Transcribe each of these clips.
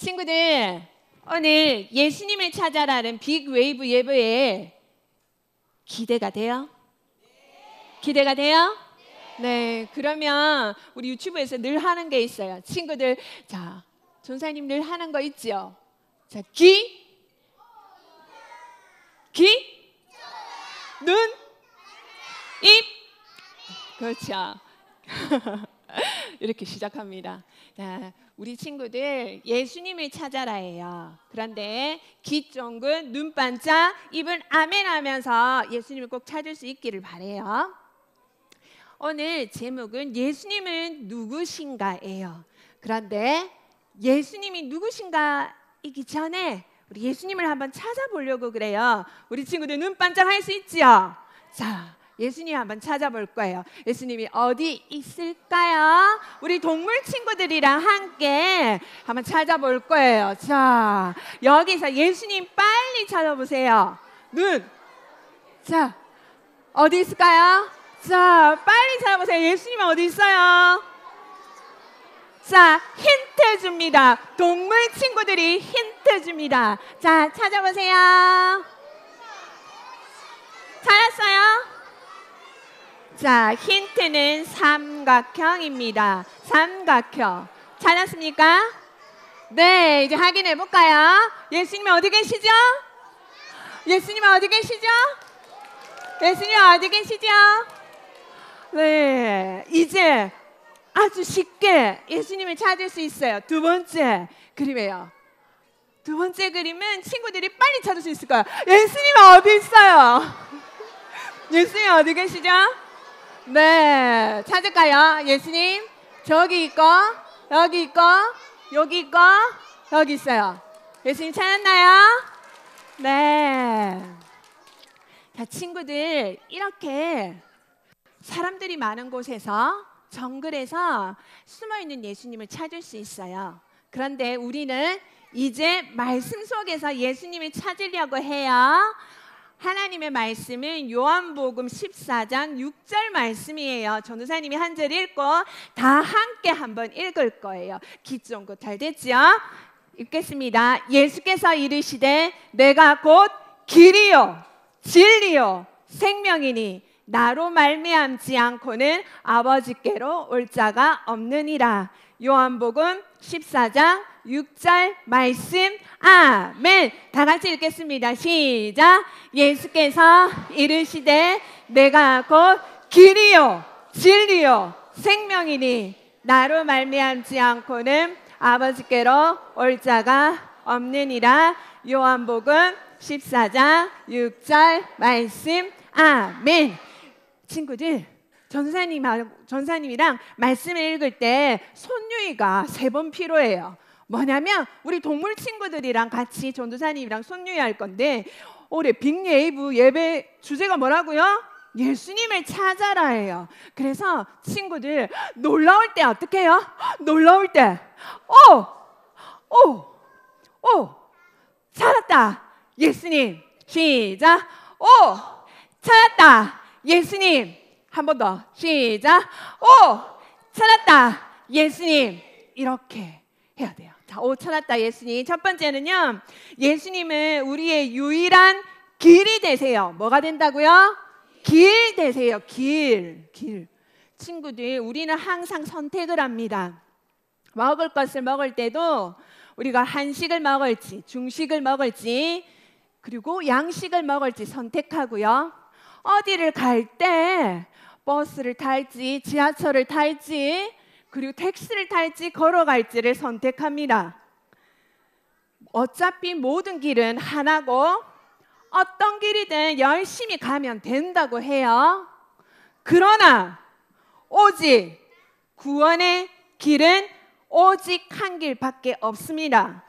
친구들, 오늘 예수님을 찾아라는 빅웨이브 예배에 기대가 돼요? 기대가 돼요? 네, 그러면 우리 유튜브에서 늘 하는 게 있어요. 친구들, 자, 전사님 늘 하는 거 있죠? 자, 귀, 눈, 입. 그렇죠. 이렇게 시작합니다. 자, 우리 친구들 예수님을 찾아라예요. 그런데 귀 쫑긋, 눈 반짝, 입은 아멘 하면서 예수님을 꼭 찾을 수 있기를 바래요. 오늘 제목은 예수님은 누구신가예요. 그런데 예수님이 누구신가이기 전에 우리 예수님을 한번 찾아보려고 그래요. 우리 친구들 눈 반짝할 수 있죠? 자, 예수님 한번 찾아볼 거예요. 예수님이 어디 있을까요? 우리 동물 친구들이랑 함께 한번 찾아볼 거예요. 자, 여기서 예수님 빨리 찾아보세요. 눈. 자, 어디 있을까요? 자, 빨리 찾아보세요. 예수님은 어디 있어요? 자, 힌트 줍니다. 동물 친구들이 힌트 줍니다. 자, 찾아보세요. 찾았어요? 자, 힌트는 삼각형입니다. 삼각형. 찾았습니까? 네, 이제 확인해 볼까요? 예수님이 어디 계시죠? 예수님이 어디 계시죠? 예수님이 어디 계시죠? 네, 이제 아주 쉽게 예수님을 찾을 수 있어요. 두 번째 그림이에요. 두 번째 그림은 친구들이 빨리 찾을 수 있을 거예요. 예수님이 어디 있어요? 예수님이 어디 계시죠? 네, 찾을까요? 예수님 저기 있고 여기 있고 여기 있고 여기 있어요. 예수님 찾았나요? 네. 자, 친구들 이렇게 사람들이 많은 곳에서 정글에서 숨어있는 예수님을 찾을 수 있어요. 그런데 우리는 이제 말씀 속에서 예수님을 찾으려고 해요. 하나님의 말씀은 요한복음 14장 6절 말씀이에요. 전도사님이 한 절 읽고 다 함께 한번 읽을 거예요. 귀 쫑긋 잘 됐죠? 읽겠습니다. 예수께서 이르시되 내가 곧 길이요 진리요 생명이니 나로 말미암지 않고는 아버지께로 올 자가 없느니라. 요한복음 14장 6절 말씀 아멘. 다 같이 읽겠습니다. 시작. 예수께서 이르시되 내가 곧 길이요 진리요 생명이니 나로 말미암지 않고는 아버지께로 올 자가 없느니라. 요한복음 14장 6절 말씀 아멘. 친구들, 전사님이랑 말씀을 읽을 때 손유희가 3번 필요해요. 뭐냐면 우리 동물 친구들이랑 같이 전도사님이랑 손유희 할 건데 올해 빅예이브 예배 주제가 뭐라고요? 예수님을 찾아라예요. 그래서 친구들 놀라울 때 어떻게 해요? 놀라울 때 찾았다 예수님. 시작. 찾았다 예수님. 한 번 더 시작. 찾았다 예수님. 이렇게 해야 돼요. 자, 찾았다 예수님. 첫 번째는요, 예수님은 우리의 유일한 길이 되세요. 뭐가 된다고요? 길 되세요. 길. 친구들, 우리는 항상 선택을 합니다. 먹을 것을 먹을 때도 우리가 한식을 먹을지 중식을 먹을지 그리고 양식을 먹을지 선택하고요. 어디를 갈 때 버스를 탈지 지하철을 탈지 그리고 택시를 탈지 걸어갈지를 선택합니다. 어차피 모든 길은 하나고 어떤 길이든 열심히 가면 된다고 해요. 그러나 오직 구원의 길은 오직 한 길밖에 없습니다.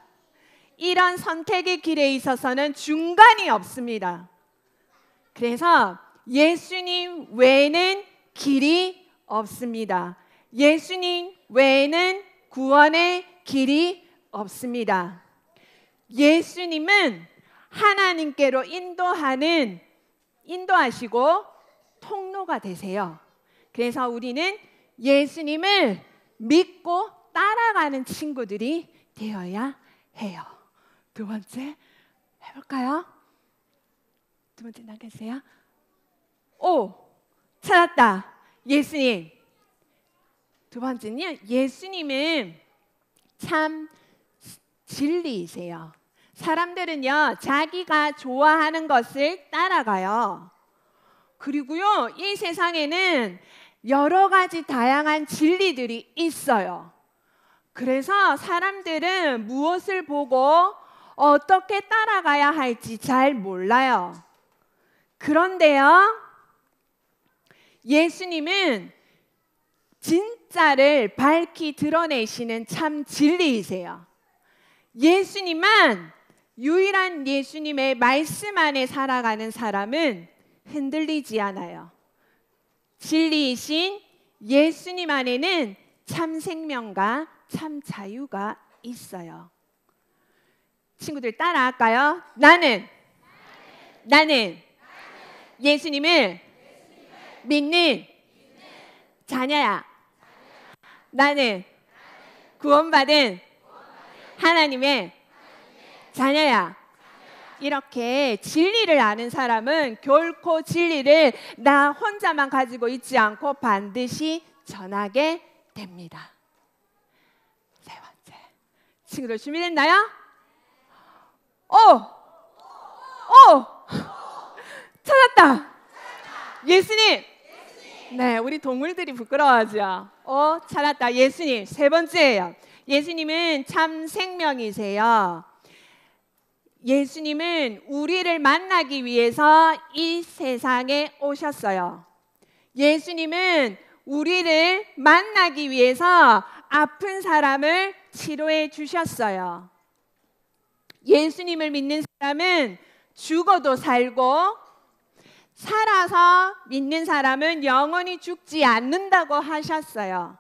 이런 선택의 길에 있어서는 중간이 없습니다. 그래서 예수님 외에는 길이 없습니다. 예수님 외에는 구원의 길이 없습니다. 예수님은 하나님께로 인도하시고 통로가 되세요. 그래서 우리는 예수님을 믿고 따라가는 친구들이 되어야 해요. 두 번째 해볼까요? 두 번째 나가세요. 오, 찾았다. 예수님. 두 번째는요, 예수님은 참 진리이세요. 사람들은요, 자기가 좋아하는 것을 따라가요. 그리고요, 이 세상에는 여러 가지 다양한 진리들이 있어요. 그래서 사람들은 무엇을 보고 어떻게 따라가야 할지 잘 몰라요. 그런데요, 예수님은 진짜를 밝히 드러내시는 참 진리이세요. 예수님만, 유일한 예수님의 말씀 안에 살아가는 사람은 흔들리지 않아요. 진리이신 예수님 안에는 참 생명과 참 자유가 있어요. 친구들 따라할까요? 나는 예수님을 믿는 자녀야. 나는 구원받은 하나님의 자녀야. 이렇게 진리를 아는 사람은 결코 진리를 나 혼자만 가지고 있지 않고 반드시 전하게 됩니다. 세 번째, 친구들 준비됐나요? 찾았다. 예수님. 네, 우리 동물들이 부끄러워하죠. 찾았다. 예수님. 세 번째예요. 예수님은 참 생명이세요. 예수님은 우리를 만나기 위해서 이 세상에 오셨어요. 예수님은 우리를 만나기 위해서 아픈 사람을 치료해 주셨어요. 예수님을 믿는 사람은 죽어도 살고, 살아서 믿는 사람은 영원히 죽지 않는다고 하셨어요.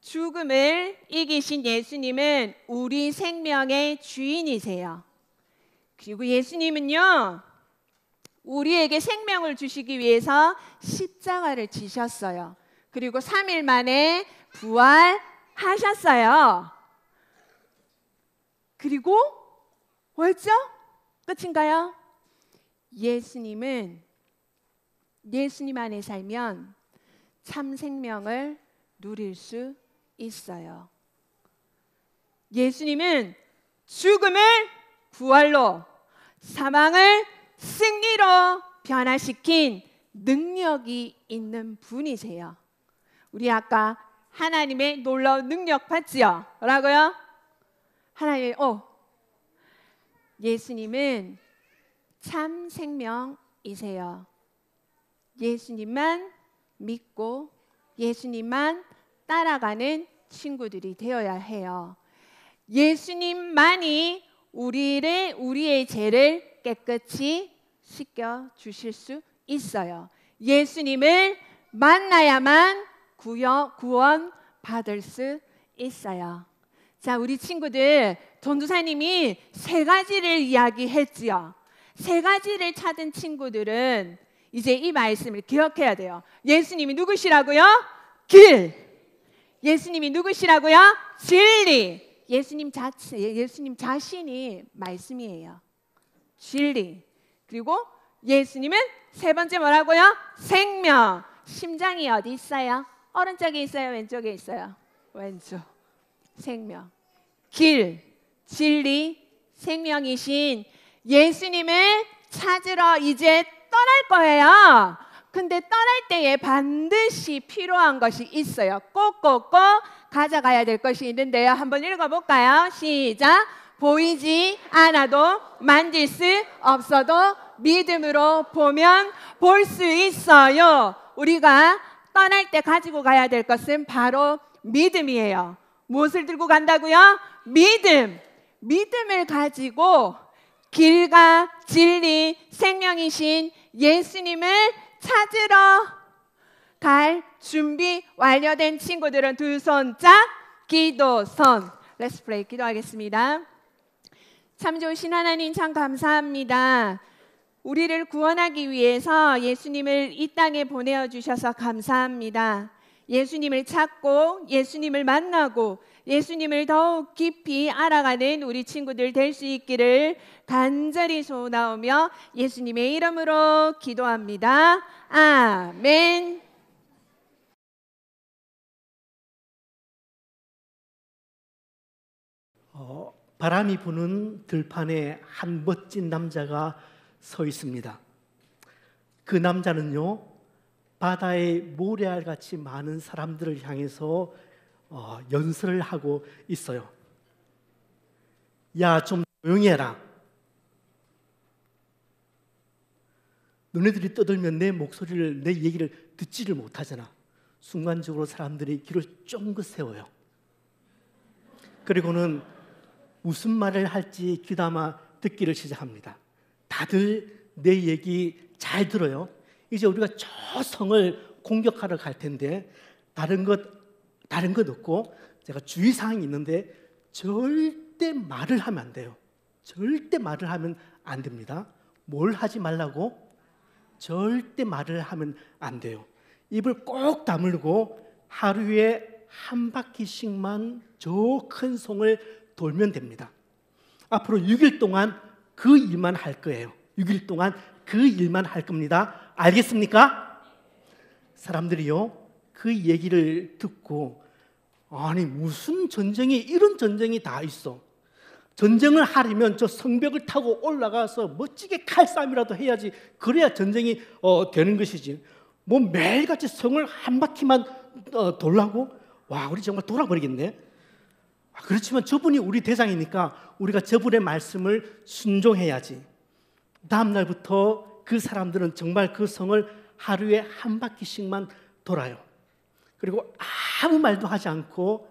죽음을 이기신 예수님은 우리 생명의 주인이세요. 그리고 예수님은요, 우리에게 생명을 주시기 위해서 십자가를 지셨어요. 그리고 3일 만에 부활하셨어요. 그리고 뭐였죠? 끝인가요? 예수님은, 예수님 안에 살면 참 생명을 누릴 수 있어요. 예수님은 죽음을 부활로, 사망을 승리로 변화시킨 능력이 있는 분이세요. 우리 아까 하나님의 놀라운 능력 봤지요? 뭐라고요? 하나님의 예수님은 참 생명이세요. 예수님만 믿고 예수님만 따라가는 친구들이 되어야 해요. 예수님만이 우리의 죄를 깨끗이 씻겨 주실 수 있어요. 예수님을 만나야만 구원 받을 수 있어요. 자, 우리 친구들, 전도사님이 세 가지를 이야기했지요. 세 가지를 찾은 친구들은 이제 이 말씀을 기억해야 돼요. 예수님이 누구시라고요? 길. 예수님이 누구시라고요? 진리. 예수님 자신이 말씀이에요. 진리. 그리고 예수님은 세 번째 뭐라고요? 생명. 심장이 어디 있어요? 오른쪽에 있어요? 왼쪽에 있어요? 왼쪽. 생명. 길, 진리, 생명이신 예수님을 찾으러 이제 떠날 거예요. 근데 떠날 때에 반드시 필요한 것이 있어요. 꼭꼭꼭 가져가야 될 것이 있는데요. 한번 읽어볼까요? 시작. 보이지 않아도 만질 수 없어도 믿음으로 보면 볼 수 있어요. 우리가 떠날 때 가지고 가야 될 것은 바로 믿음이에요. 무엇을 들고 간다고요? 믿음. 믿음을 가지고 길과 진리, 생명이신 예수님을 찾으러 갈 준비 완료된 친구들은 두 손짝 기도선. Let's pray. 기도하겠습니다. 참 좋으신 하나님, 참 감사합니다. 우리를 구원하기 위해서 예수님을 이 땅에 보내어 주셔서 감사합니다. 예수님을 찾고 예수님을 만나고 예수님을 더욱 깊이 알아가는 우리 친구들 될 수 있기를 간절히 소원하오며 예수님의 이름으로 기도합니다. 아멘. 바람이 부는 들판에 한 멋진 남자가 서 있습니다. 그 남자는요, 바다에 모래알같이 많은 사람들을 향해서 연설을 하고 있어요. 야, 좀 조용히 해라. 너네들이 떠들면 내 목소리를, 내 얘기를 듣지를 못하잖아. 순간적으로 사람들이 귀를 쫑긋 세워요. 그리고는 무슨 말을 할지 귀담아 듣기를 시작합니다. 다들 내 얘기 잘 들어요. 이제 우리가 저 성을 공격하러 갈 텐데 다른 것 없고, 제가 주의사항이 있는데 절대 말을 하면 안 돼요. 절대 말을 하면 안 됩니다. 뭘 하지 말라고? 절대 말을 하면 안 돼요. 입을 꼭 다물고 하루에 한 바퀴씩만 저 큰 성을 돌면 됩니다. 앞으로 6일 동안 그 일만 할 거예요. 6일 동안 그 일만 할 겁니다. 알겠습니까? 사람들이요, 그 얘기를 듣고, 아니 무슨 전쟁이, 이런 전쟁이 다 있어. 전쟁을 하려면 저 성벽을 타고 올라가서 멋지게 칼싸움이라도 해야지, 그래야 전쟁이 되는 것이지. 뭐 매일같이 성을 한 바퀴만 돌라고? 와, 우리 정말 돌아버리겠네. 그렇지만 저분이 우리 대장이니까 우리가 저분의 말씀을 순종해야지. 다음 날부터 그 사람들은 정말 그 성을 하루에 한 바퀴씩만 돌아요. 그리고 아무 말도 하지 않고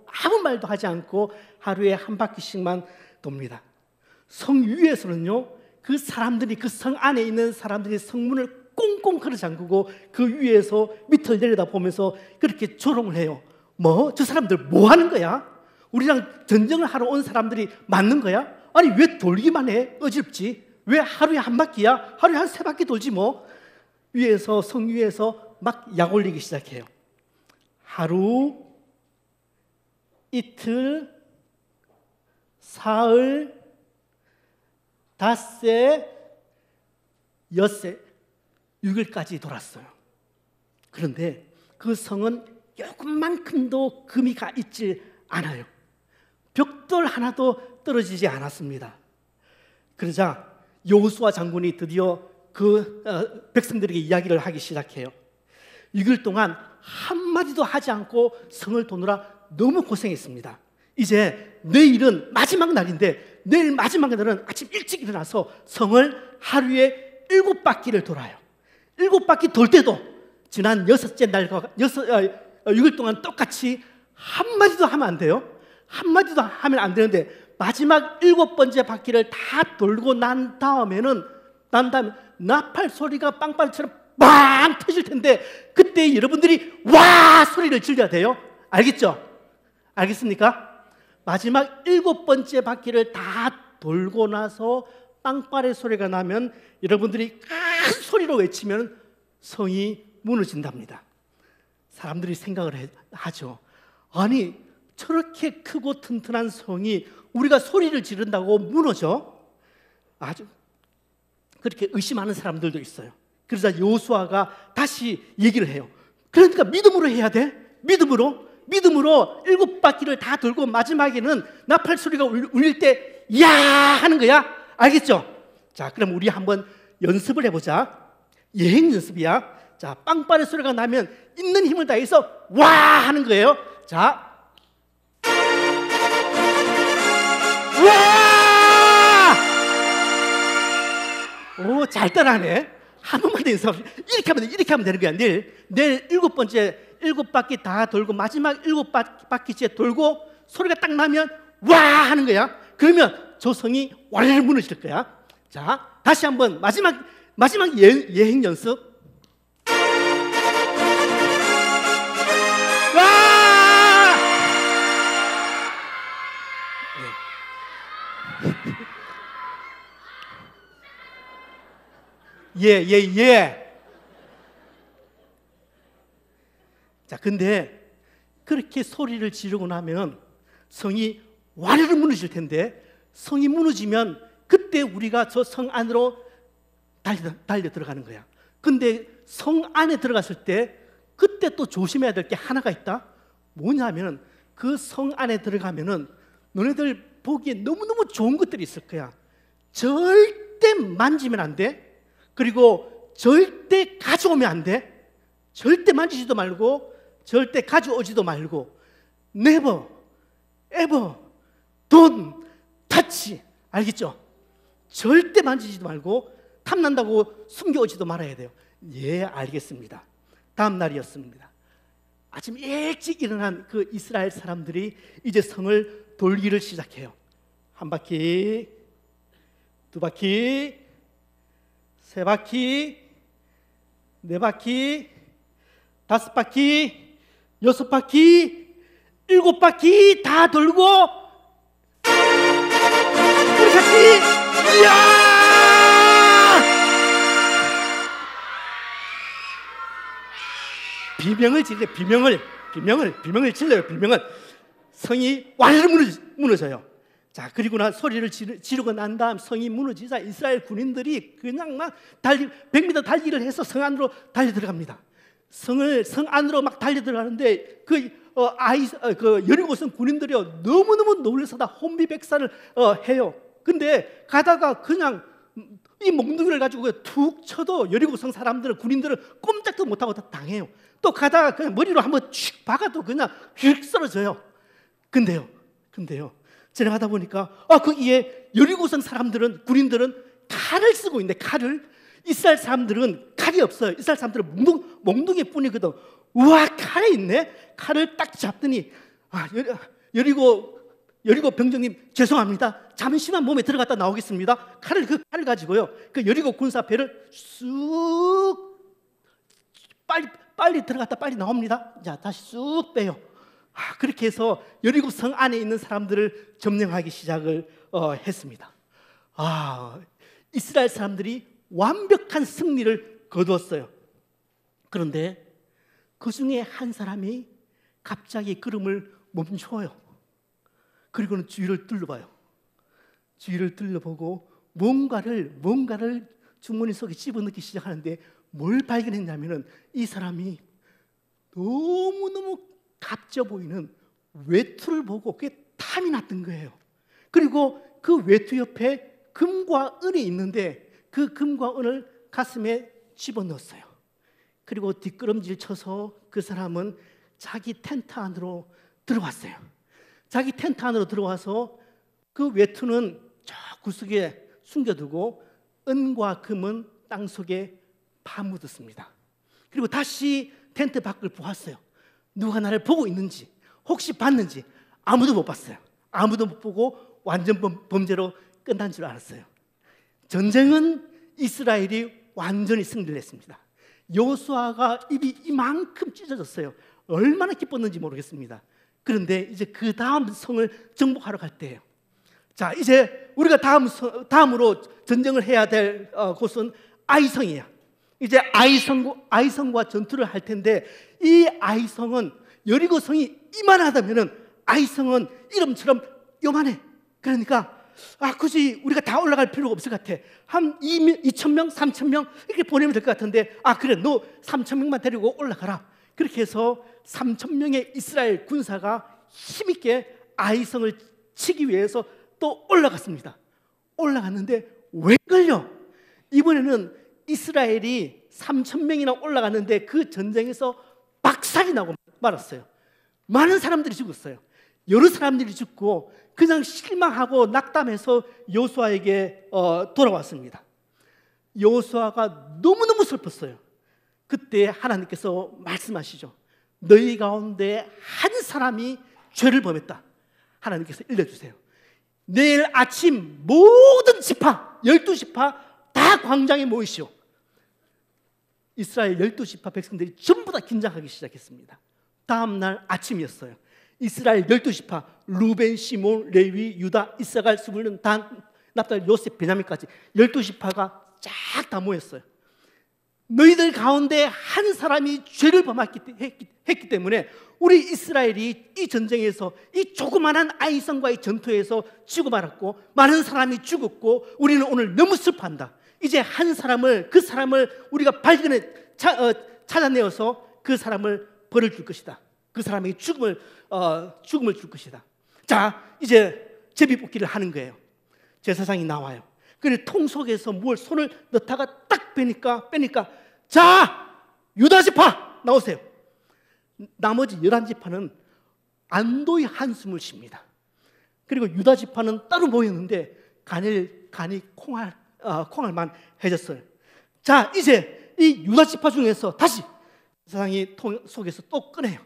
하루에 한 바퀴씩만 돕니다. 성 위에서는요, 그 사람들이, 그 성 안에 있는 사람들이 성문을 꽁꽁 걸어 잠그고 그 위에서 밑을 내려다 보면서 그렇게 조롱을 해요. 뭐? 저 사람들 뭐 하는 거야? 우리랑 전쟁을 하러 온 사람들이 맞는 거야? 아니 왜 돌기만 해? 어집지? 왜 하루에 한 바퀴야? 하루에 한 3바퀴 돌지 뭐. 위에서, 성 위에서 막 약 올리기 시작해요. 하루, 이틀, 사흘, 닷새, 엿새, 6일까지 돌았어요. 그런데 그 성은 조금만큼도 금이 가 있지 않아요. 벽돌 하나도 떨어지지 않았습니다. 그러자 여호수아 장군이 드디어 그 백성들에게 이야기를 하기 시작해요. 6일 동안 한마디도 하지 않고 성을 도느라 너무 고생했습니다. 이제 내일은 마지막 날인데, 내일 마지막 날은 아침 일찍 일어나서 성을 하루에 7바퀴를 돌아요. 7바퀴 돌 때도 지난 6째 날과 6일 동안 똑같이 한마디도 하면 안 돼요. 한마디도 하면 안 되는데 마지막 7번째 바퀴를 다 돌고 난 다음에는 나팔 소리가 빵빵처럼 빵 터질 텐데, 그때 여러분들이 와 소리를 질러야 돼요. 알겠죠? 알겠습니까? 마지막 7번째 바퀴를 다 돌고 나서 빵빠레 소리가 나면 여러분들이 큰 소리로 외치면 성이 무너진답니다. 사람들이 생각을 하죠. 아니 저렇게 크고 튼튼한 성이 우리가 소리를 지른다고 무너져? 아주 그렇게 의심하는 사람들도 있어요. 그러자 여호수아가 다시 얘기를 해요. 그러니까 믿음으로 해야 돼. 믿음으로 7바퀴를 다 돌고 마지막에는 나팔 소리가 울릴 때 야 하는 거야. 알겠죠? 자, 그럼 우리 한번 연습을 해보자. 예행 연습이야. 자, 빵빠레 소리가 나면 있는 힘을 다해서 와 하는 거예요. 자, 와! 오, 잘 따라하네. 한 번만 더 연습. 이렇게 하면 되는 거야. 내일 7바퀴 다 돌고 마지막 7바퀴째 돌고 소리가 딱 나면 와 하는 거야. 그러면 저 성이 와르르 무너질 거야. 자, 다시 한번 마지막 예행 연습. 와! 예. 자, 근데 그렇게 소리를 지르고 나면 성이 와르르 무너질 텐데, 성이 무너지면 그때 우리가 저 성 안으로 달려 들어가는 거야. 근데 성 안에 들어갔을 때 그때 또 조심해야 될 게 하나가 있다. 뭐냐면은 그 성 안에 들어가면은 너네들 보기에 너무너무 좋은 것들이 있을 거야. 절대 만지면 안 돼. 그리고 절대 가져오면 안 돼. 절대 만지지도 말고 절대 가져오지도 말고. Never, ever, don't touch. 알겠죠? 절대 만지지도 말고 탐난다고 숨겨오지도 말아야 돼요. 예, 알겠습니다. 다음 날이었습니다. 아침 일찍 일어난 그 이스라엘 사람들이 이제 성을 돌기를 시작해요. 한 바퀴, 두 바퀴, 세 바퀴, 네 바퀴, 다섯 바퀴, 여섯 바퀴, 일곱 바퀴 다 돌고 우리 같이 이야! 비명을 질러요. 비명을 질러요. 비명을. 성이 와르르 무너져요. 자, 그리고 나 소리를 지르고 난 다음 성이 무너지자 이스라엘 군인들이 그냥 막 100m 달리기를 해서 성 안으로 달려 들어갑니다. 성 안으로 막 달려 들어가는데 그 여리고성 군인들이 너무너무 놀라서 다 혼비백산을 해요. 근데 가다가 그냥 이 몽둥이를 가지고 툭 쳐도 여리고성 사람들은, 군인들은 꼼짝도 못하고 다 당해요. 또 가다가 그냥 머리로 한번 휙 박아도 그냥 휙 쓰러져요. 근데요 지나가다 보니까 거기에 여리고성 사람들은, 군인들은 칼을 쓰고 있는데, 칼을, 이스라엘 사람들은 칼이 없어요. 이스라엘 사람들은 몽둥이 뿐이거든. 우와, 칼이 있네. 칼을 딱 잡더니 여리고 병장님 죄송합니다. 잠시만 몸에 들어갔다 나오겠습니다. 그 칼을 가지고요, 그 여리고 군사 배를 쑥 빨리 들어갔다 빨리 나옵니다. 자, 다시 쑥 빼요. 그렇게 해서 여리고 성 안에 있는 사람들을 점령하기 시작을 했습니다. 이스라엘 사람들이 완벽한 승리를 거두었어요. 그런데 그 중에 한 사람이 갑자기 걸음을 멈춰요. 그리고는 주위를 둘러봐요. 주위를 둘러보고 뭔가를 주머니 속에 집어넣기 시작하는데, 뭘 발견했냐면은 이 사람이 너무너무 값져 보이는 외투를 보고 그게 탐이 났던 거예요. 그리고 그 외투 옆에 금과 은이 있는데 그 금과 은을 가슴에 집어넣었어요. 그리고 뒷걸음질 쳐서 그 사람은 자기 텐트 안으로 들어왔어요. 자기 텐트 안으로 들어와서 그 외투는 저 구석에 숨겨두고 은과 금은 땅속에 파묻었습니다. 그리고 다시 텐트 밖을 보았어요. 누가 나를 보고 있는지, 혹시 봤는지. 아무도 못 봤어요. 아무도 못 보고 완전 범죄로 끝난 줄 알았어요. 전쟁은 이스라엘이 완전히 승리를 했습니다. 여호수아가 입이 이만큼 찢어졌어요. 얼마나 기뻤는지 모르겠습니다. 그런데 이제 그 다음 성을 정복하러 갈 때예요. 자, 이제 우리가 다음으로 전쟁을 해야 될 곳은 아이성이에요. 이제 아이성과 전투를 할 텐데, 이 아이성은, 여리고성이 이만하다면은 아이성은 이름처럼 요만해. 그러니까 굳이 우리가 다 올라갈 필요가 없을 것 같아. 한 2,000명, 3,000명 이렇게 보내면 될 것 같은데, 그래, 너 3,000명만 데리고 올라가라. 그렇게 해서 3,000명의 이스라엘 군사가 힘있게 아이성을 치기 위해서 또 올라갔습니다. 올라갔는데 웬걸요? 이번에는 이스라엘이 3,000명이나 올라갔는데 그 전쟁에서 박살이 나고 말았어요. 많은 사람들이 죽었어요. 여러 사람들이 죽고 그냥 실망하고 낙담해서 여호수아에게 돌아왔습니다. 여호수아가 너무너무 슬펐어요. 그때 하나님께서 말씀하시죠. 너희 가운데 한 사람이 죄를 범했다. 하나님께서 일러주세요. 내일 아침 모든 지파, 12지파 다 광장에 모이시오. 이스라엘 12지파 백성들이 전부 다 긴장하기 시작했습니다. 다음 날 아침이었어요. 이스라엘 12지파, 루벤, 시몬, 레위, 유다, 이사갈, 스불론, 단, 납달리, 요셉, 베냐민까지 12지파가 쫙 다 모였어요. 너희들 가운데 한 사람이 죄를 범했기 때문에 우리 이스라엘이 이 전쟁에서 이 조그마한 아이성과의 전투에서 지고 말았고 많은 사람이 죽었고 우리는 오늘 너무 슬퍼한다. 이제 한 사람을 그 사람을 우리가 찾아내어서 그 사람을 벌을 줄 것이다. 그 사람에게 죽음을 줄 것이다. 자, 이제 제비뽑기를 하는 거예요. 제사장이 나와요. 그래 통 속에서 뭘 손을 넣다가 딱 빼니까 자, 유다 지파 나오세요. 나머지 11지파는 안도의 한숨을 쉽니다. 그리고 유다 지파는 따로 모였는데 간이 콩알만 해졌어요. 자, 이제 이 유다 지파 중에서 다시 세상이 통 속에서 또 꺼내요.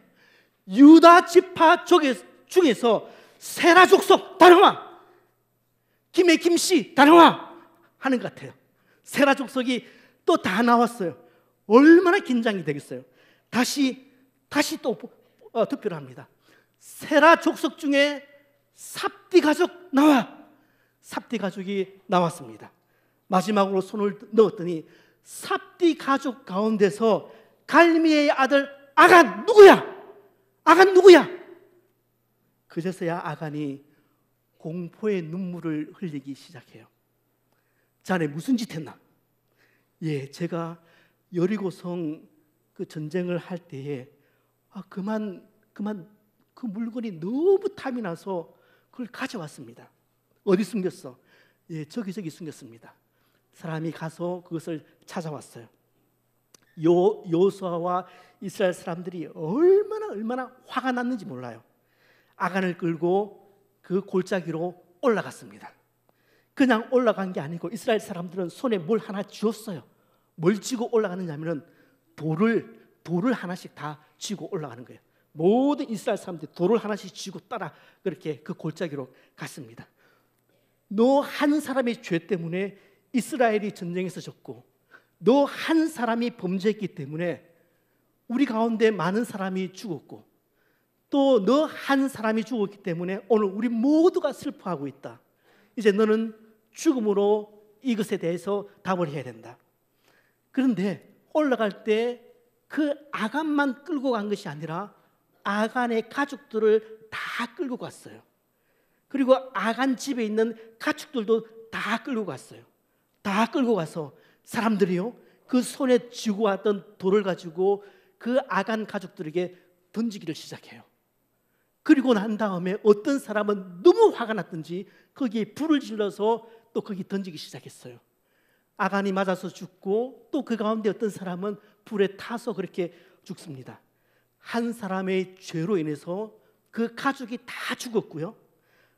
유다 지파 중에서 세라 족속 다녀와, 김의 김씨 다녀와 하는 것 같아요. 세라 족속이 또 다 나왔어요. 얼마나 긴장이 되겠어요. 다시 또 투표를 합니다. 세라 족속 중에 삽디 가족 나와. 삽디 가족이 나왔습니다. 마지막으로 손을 넣었더니 삽디 가족 가운데서 갈미의 아들 아간 누구야? 아간 누구야? 그제서야 아간이 공포의 눈물을 흘리기 시작해요. 자네 무슨 짓 했나? 예, 제가 여리고성 그 전쟁을 할 때에 그만 그 물건이 너무 탐이 나서 그걸 가져왔습니다. 어디 숨겼어? 예, 저기 숨겼습니다. 사람이 가서 그것을 찾아왔어요. 여호수아와 이스라엘 사람들이 얼마나 화가 났는지 몰라요. 아간을 끌고 그 골짜기로 올라갔습니다. 그냥 올라간 게 아니고 이스라엘 사람들은 손에 뭘 하나 쥐었어요. 뭘 쥐고 올라가느냐면은 돌을 하나씩 다 쥐고 올라가는 거예요. 모든 이스라엘 사람들이 돌을 하나씩 쥐고 따라 그렇게 그 골짜기로 갔습니다. 너 한 사람의 죄 때문에 이스라엘이 전쟁에서 졌고 너 한 사람이 범죄했기 때문에 우리 가운데 많은 사람이 죽었고 또 너 한 사람이 죽었기 때문에 오늘 우리 모두가 슬퍼하고 있다. 이제 너는 죽음으로 이것에 대해서 답을 해야 된다. 그런데 올라갈 때 그 아간만 끌고 간 것이 아니라 아간의 가족들을 다 끌고 갔어요. 그리고 아간 집에 있는 가축들도 다 끌고 갔어요. 다 끌고 가서 사람들이요 그 손에 쥐고 왔던 돌을 가지고 그 아간 가족들에게 던지기를 시작해요. 그리고 난 다음에 어떤 사람은 너무 화가 났든지 거기에 불을 질러서 또 거기 던지기 시작했어요. 아간이 맞아서 죽고 또 그 가운데 어떤 사람은 불에 타서 그렇게 죽습니다. 한 사람의 죄로 인해서 그 가족이 다 죽었고요.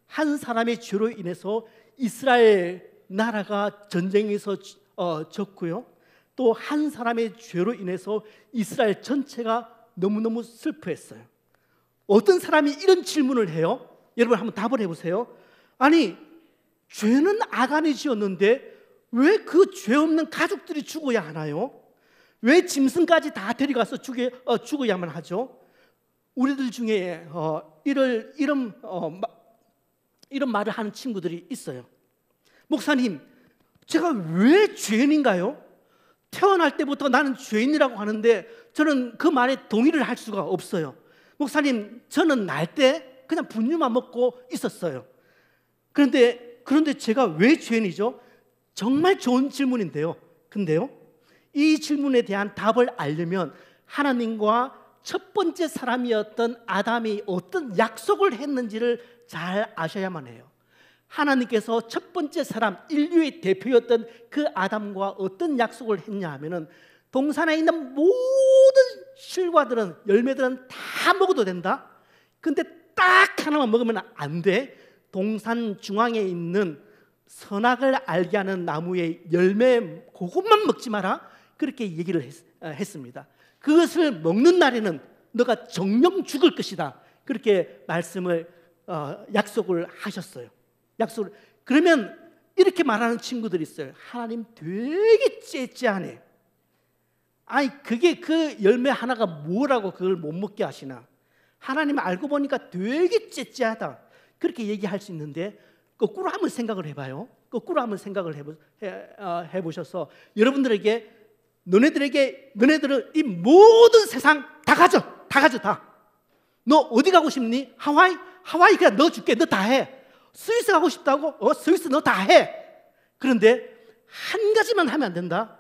한 사람의 죄로 인해서 이스라엘 나라가 전쟁에서 졌고요. 또 한 사람의 죄로 인해서 이스라엘 전체가 너무너무 슬퍼했어요. 어떤 사람이 이런 질문을 해요. 여러분 한번 답을 해보세요. 아니 죄는 아간이 지었는데 왜 그 죄 없는 가족들이 죽어야 하나요? 왜 짐승까지 다 데려가서 죽어야만 하죠? 우리들 중에 이런 말을 하는 친구들이 있어요. 목사님, 제가 왜 죄인인가요? 태어날 때부터 나는 죄인이라고 하는데 저는 그 말에 동의를 할 수가 없어요. 목사님, 저는 날 때 그냥 분유만 먹고 있었어요. 그런데 제가 왜 죄인이죠? 정말 좋은 질문인데요. 근데요, 이 질문에 대한 답을 알려면 하나님과 첫 번째 사람이었던 아담이 어떤 약속을 했는지를 잘 아셔야만 해요. 하나님께서 첫 번째 사람, 인류의 대표였던 그 아담과 어떤 약속을 했냐 하면은 동산에 있는 모든 실과들은, 열매들은 다 먹어도 된다. 근데 딱 하나만 먹으면 안 돼. 동산 중앙에 있는 선악을 알게 하는 나무의 열매 그것만 먹지 마라. 그렇게 얘기를 했습니다. 그것을 먹는 날에는 너가 정령 죽을 것이다. 그렇게 약속을 하셨어요. 그러면 이렇게 말하는 친구들이 있어요. 하나님 되게 째째하네. 아니 그게 그 열매 하나가 뭐라고 그걸 못 먹게 하시나. 하나님 알고 보니까 되게 째째하다. 그렇게 얘기할 수 있는데 거꾸로 한번 생각을 해봐요. 거꾸로 한번 생각을 해보셔서 여러분들에게 너네들은 이 모든 세상 다 가져. 다 가져, 다. 너 어디 가고 싶니? 하와이? 하와이 그냥 너 줄게. 너 다 해. 스위스 가고 싶다고? 스위스 너 다 해. 그런데 한 가지만 하면 안 된다.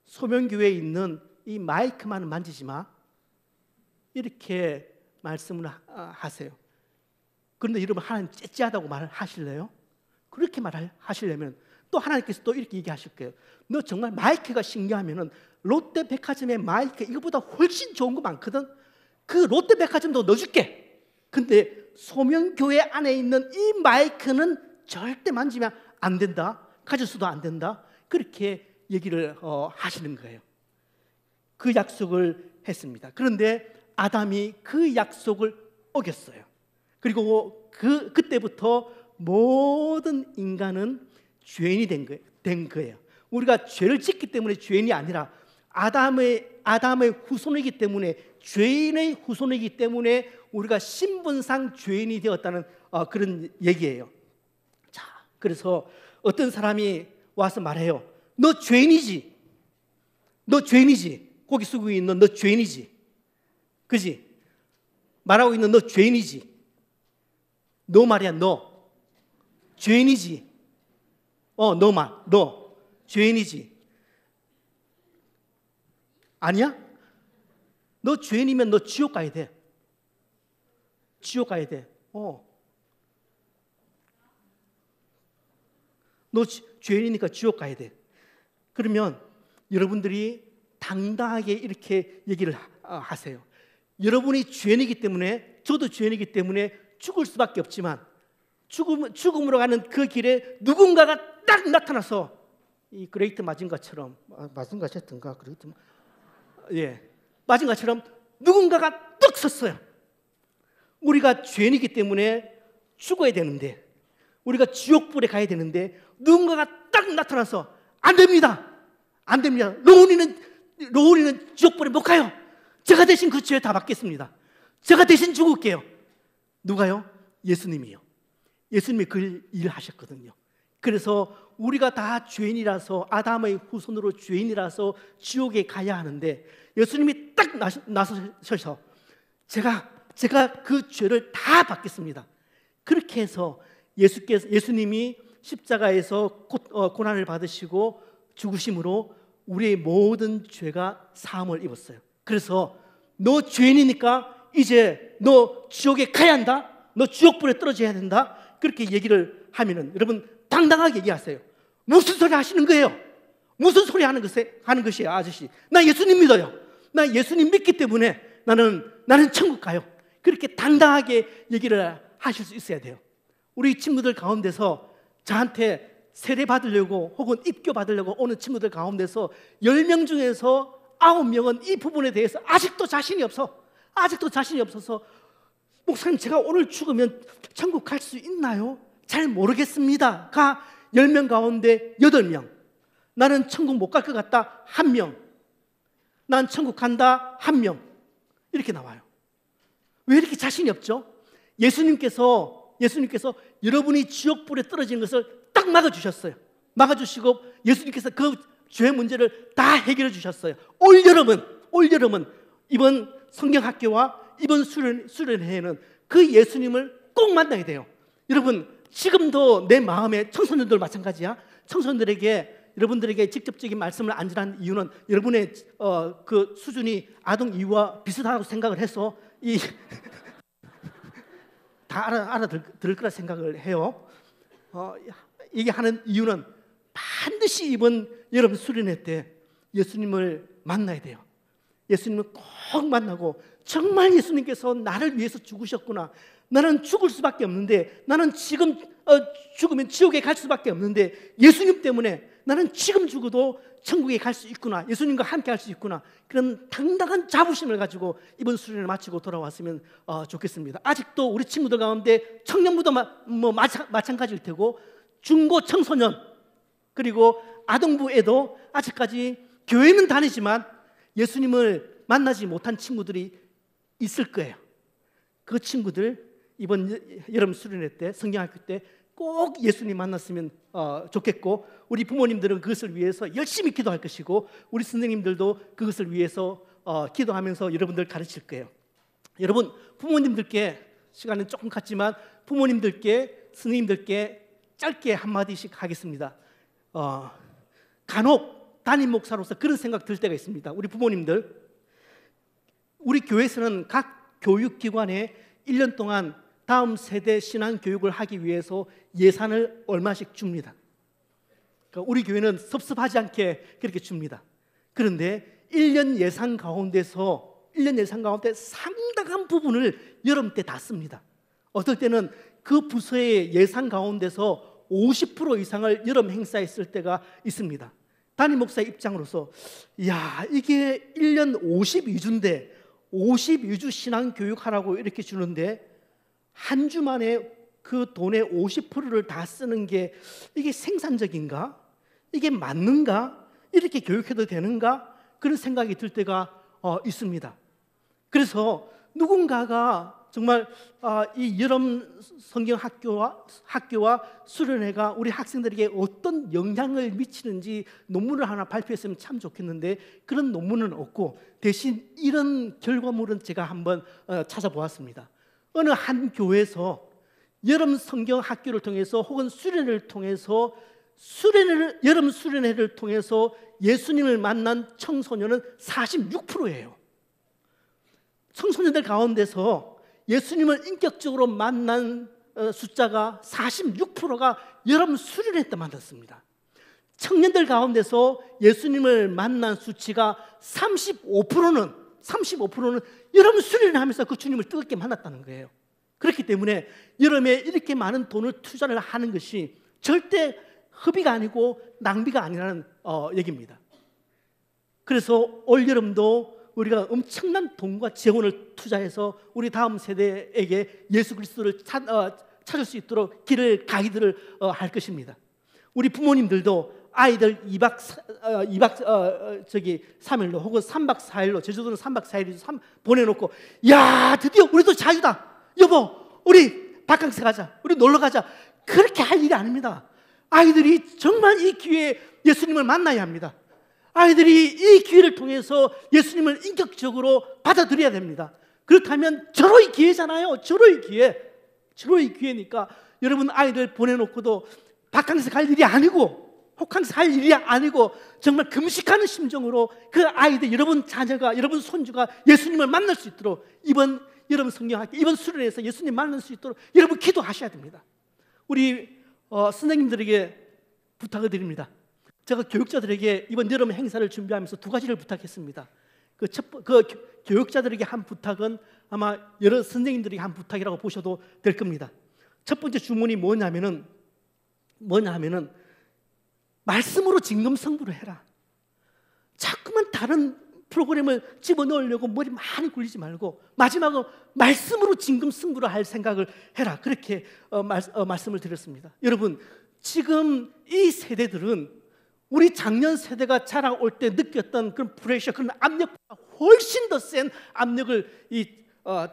소명교회에 있는 이 마이크만은 만지지 마. 이렇게 말씀을 하세요. 그런데 여러분, 하나님 째째하다고 말하실래요? 그렇게 말하시려면 또 하나님께서 또 이렇게 얘기하실 거예요. 너 정말 마이크가 신기하면은 롯데백화점의 마이크 이거보다 훨씬 좋은 거 많거든. 그 롯데백화점도 넣어줄게. 근데 소명교회 안에 있는 이 마이크는 절대 만지면 안 된다. 가져서도 안 된다. 그렇게 얘기를 하시는 거예요. 그 약속을 했습니다. 그런데 아담이 그 약속을 어겼어요. 그리고 그때부터 모든 인간은 죄인이 된 거예요. 우리가 죄를 짓기 때문에 죄인이 아니라 아담의 후손이기 때문에, 죄인의 후손이기 때문에 우리가 신분상 죄인이 되었다는 그런 얘기예요. 자, 그래서 어떤 사람이 와서 말해요. 너 죄인이지. 너 죄인이지. 고기 숙이고 있는 너 죄인이지. 그지? 말하고 있는 너 죄인이지. 너 말이야, 너. 죄인이지. 너 죄인이지. 아니야? 너 죄인이면 너 지옥 가야 돼. 지옥 가야 돼. 너 죄인이니까 지옥 가야 돼. 그러면 여러분들이 당당하게 이렇게 얘기를 하세요. 여러분이 죄인이기 때문에, 저도 죄인이기 때문에 죽을 수밖에 없지만 죽음으로 가는 그 길에 누군가가 딱 나타나서 이 그레이트 마징가처럼, 마징가셨던가 그레이트, 마징가처럼 누군가가 떡 섰어요. 우리가 죄인이기 때문에 죽어야 되는데, 우리가 지옥불에 가야 되는데 누군가가 딱 나타나서 안 됩니다. 안 됩니다. 로운이는 지옥불에 못 가요. 제가 대신 그 죄 다 받겠습니다. 제가 대신 죽을게요. 누가요? 예수님이요. 예수님이 그 일을 하셨거든요. 그래서 우리가 다 죄인이라서, 아담의 후손으로 죄인이라서 지옥에 가야 하는데, 예수님이 딱 나서셔서 제가 그 죄를 다 받겠습니다. 그렇게 해서 예수님이 십자가에서 고난을 받으시고 죽으심으로 우리의 모든 죄가 사함을 입었어요. 그래서 너 죄인이니까 이제 너 지옥에 가야 한다. 너 지옥불에 떨어져야 된다. 그렇게 얘기를 하면은 여러분 당당하게 얘기하세요. 무슨 소리 하시는 거예요? 무슨 소리 하는 것이에요, 아저씨? 나 예수님 믿어요. 나 예수님 믿기 때문에 나는 천국 가요. 그렇게 당당하게 얘기를 하실 수 있어야 돼요. 우리 친구들 가운데서 저한테 세례 받으려고 혹은 입교 받으려고 오는 친구들 가운데서 10명 중에서 9명은 이 부분에 대해서 아직도 자신이 없어서 목사님, 제가 오늘 죽으면 천국 갈 수 있나요? 잘 모르겠습니다. 가 10명 가운데 8명. 나는 천국 못 갈 것 같다. 1명. 난 천국 간다. 1명. 이렇게 나와요. 왜 이렇게 자신이 없죠? 예수님께서 여러분이 지옥불에 떨어지는 것을 딱 막아주셨어요. 막아주시고 예수님께서 그 죄 문제를 다 해결해 주셨어요. 올 여름은 이번 성경학교와 이번 수련회에는 그 예수님을 꼭 만나야 돼요. 여러분, 지금도 내 마음에, 청소년들 마찬가지야. 여러분들에게 직접적인 말씀을 안 전한 이유는 여러분의 그 수준이 아동 이유와 비슷하다고 생각을 해서 다 알아들을 거라 생각을 해요. 이게 하는 이유는 반드시 이번 여러분 수련회 때 예수님을 만나야 돼요. 예수님을 꼭 만나고, 정말 예수님께서 나를 위해서 죽으셨구나. 나는 죽을 수밖에 없는데, 나는 지금 죽으면 지옥에 갈 수밖에 없는데 예수님 때문에 나는 지금 죽어도 천국에 갈 수 있구나. 예수님과 함께 할 수 있구나. 그런 당당한 자부심을 가지고 이번 수련을 마치고 돌아왔으면 좋겠습니다. 아직도 우리 친구들 가운데 청년부도 마찬가지일 테고, 중고 청소년 그리고 아동부에도 아직까지 교회는 다니지만 예수님을 만나지 못한 친구들이 있을 거예요. 그 친구들 이번 여름 수련회 때, 성경학교 때 꼭 예수님 만났으면 좋겠고, 우리 부모님들은 그것을 위해서 열심히 기도할 것이고, 우리 선생님들도 그것을 위해서 기도하면서 여러분들 가르칠 거예요. 여러분, 부모님들께, 시간은 조금 갔지만 부모님들께, 선생님들께 짧게 한마디씩 하겠습니다. 간혹 담임 목사로서 그런 생각 들 때가 있습니다. 우리 부모님들, 우리 교회에서는 각 교육기관에 1년 동안 다음 세대 신앙 교육을 하기 위해서 예산을 얼마씩 줍니다. 그러니까 우리 교회는 섭섭하지 않게 그렇게 줍니다. 그런데 1년 예산 가운데 상당한 부분을 여름 때 다 씁니다. 어떨 때는 그 부서의 예산 가운데서 50% 이상을 여름 행사에 쓸 때가 있습니다. 담임 목사의 입장으로서, 야, 이게 1년 52주인데 52주 신앙 교육하라고 이렇게 주는데 한 주 만에 그 돈의 50%를 다 쓰는 게 이게 생산적인가? 이게 맞는가? 이렇게 교육해도 되는가? 그런 생각이 들 때가 있습니다. 그래서 누군가가 정말 이 여름 성경 학교와 수련회가 우리 학생들에게 어떤 영향을 미치는지 논문을 하나 발표했으면 참 좋겠는데 그런 논문은 없고, 대신 이런 결과물은 제가 한번 찾아보았습니다. 어느 한 교회에서 여름 성경 학교를 통해서 혹은 수련회를 통해서 여름 수련회를 통해서 예수님을 만난 청소년은 46%예요. 청소년들 가운데서 예수님을 인격적으로 만난 숫자가 46%가 여름 수련회 때 만났습니다. 청년들 가운데서 예수님을 만난 수치가 35%는 여러분 수련을 하면서 그 주님을 뜨겁게 만났다는 거예요. 그렇기 때문에 여름에 이렇게 많은 돈을 투자를 하는 것이 절대 허비가 아니고 낭비가 아니라는 얘기입니다. 그래서 올여름도 우리가 엄청난 돈과 재원을 투자해서 우리 다음 세대에게 예수 그리스도를 찾을 수 있도록 가이드를 할 것입니다. 우리 부모님들도 아이들 3일로 혹은 3박 4일로, 제주도는 3박 4일 보내놓고, 야, 드디어 우리도 자유다, 여보 우리 바캉스 가자, 우리 놀러 가자, 그렇게 할 일이 아닙니다. 아이들이 정말 이 기회에 예수님을 만나야 합니다. 아이들이 이 기회를 통해서 예수님을 인격적으로 받아들여야 됩니다. 그렇다면 절호의 기회잖아요. 절호의 기회니까 여러분 아이들 보내놓고도 바캉스 갈 일이 아니고 호캉스 할 일이 아니고 정말 금식하는 심정으로 그 아이들, 여러분 자녀가, 여러분 손주가 예수님을 만날 수 있도록 이번 여러분 성경학교, 이번 수련회에서 예수님 만날 수 있도록 여러분 기도하셔야 됩니다. 우리 선생님들에게 부탁을 드립니다. 제가 교육자들에게 이번 여름 행사를 준비하면서 두 가지를 부탁했습니다. 그 교육자들에게 한 부탁은 아마 여러 선생님들에게 한 부탁이라고 보셔도 될 겁니다. 첫 번째 주문이 뭐냐면은 말씀으로 진검승부를 해라. 자꾸만 다른 프로그램을 집어넣으려고 머리 많이 굴리지 말고 마지막으로 말씀으로 진검승부를 할 생각을 해라. 그렇게 말씀을 드렸습니다. 여러분, 지금 이 세대들은 우리 작년 세대가 자라올 때 느꼈던 그런 프레셔, 그런 압력보다 훨씬 더 센 압력을 이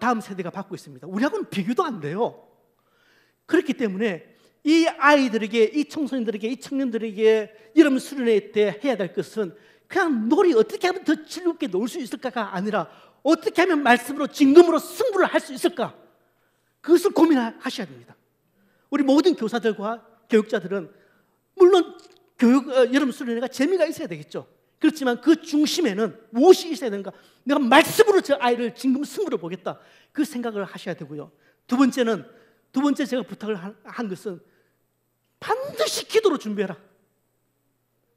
다음 세대가 받고 있습니다. 우리하고는 비교도 안 돼요. 그렇기 때문에 이 아이들에게, 이 청소년들에게, 이 청년들에게 여름 수련회 때 해야 될 것은 그냥 놀이 어떻게 하면 더 즐겁게 놀 수 있을까가 아니라 어떻게 하면 말씀으로 진검으로 승부를 할 수 있을까, 그것을 고민하셔야 됩니다. 우리 모든 교사들과 교육자들은 물론 여름 수련회가 재미가 있어야 되겠죠. 그렇지만 그 중심에는 무엇이 있어야 되는가? 내가 말씀으로 저 아이를 진검승부를 보겠다, 그 생각을 하셔야 되고요. 두 번째 제가 부탁을 한 것은 반드시 기도로 준비해라.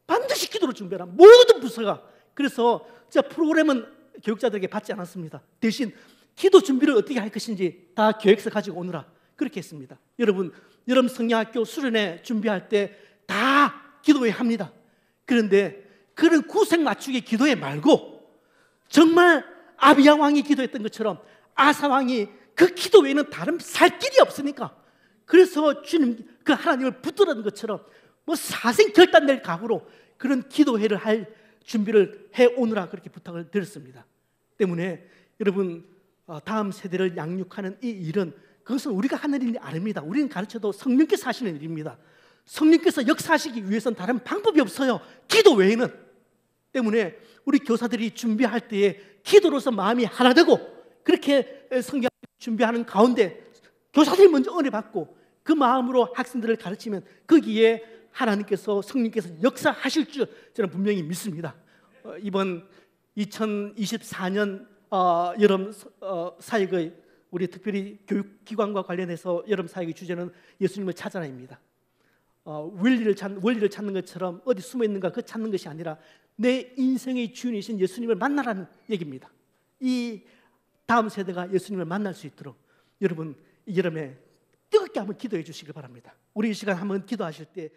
반드시 기도로 준비해라. 모든 부서가. 그래서 제가 프로그램은 교육자들에게 받지 않았습니다. 대신 기도 준비를 어떻게 할 것인지 다 계획서 가지고 오느라 그렇게 했습니다. 여러분, 여름 성경학교 수련회 준비할 때 다 기도회 합니다. 그런데 그런 구색 맞추기 기도회 말고 정말 아비야 왕이 기도했던 것처럼 아사 왕이 그 기도 외에는 다른 살 길이 없으니까, 그래서 주님 그 하나님을 붙들었던 것처럼 사생 결단될 각오로 그런 기도회를 할 준비를 해 오느라 그렇게 부탁을 드렸습니다. 때문에 여러분, 다음 세대를 양육하는 이 일은 그것은 우리가 하는 일이 아닙니다. 우리는 가르쳐도 성령께서 하시는 일입니다. 성령께서 역사하시기 위해서는 다른 방법이 없어요. 기도 외에는. 때문에 우리 교사들이 준비할 때에 기도로서 마음이 하나 되고 그렇게 성경 준비하는 가운데 교사들이 먼저 은혜 받고 그 마음으로 학생들을 가르치면 거기에 하나님께서 성령께서 역사하실 줄 저는 분명히 믿습니다. 이번 2024년 여름 사역의 우리 특별히 교육기관과 관련해서 여름 사역의 주제는 예수님을 찾아라입니다. 원리를 찾는 것처럼 어디 숨어 있는가 그 찾는 것이 아니라 내 인생의 주인이신 예수님을 만나라는 얘기입니다. 이 다음 세대가 예수님을 만날 수 있도록 여러분 이 여름에 뜨겁게 한번 기도해 주시길 바랍니다. 우리 이 시간 한번 기도하실 때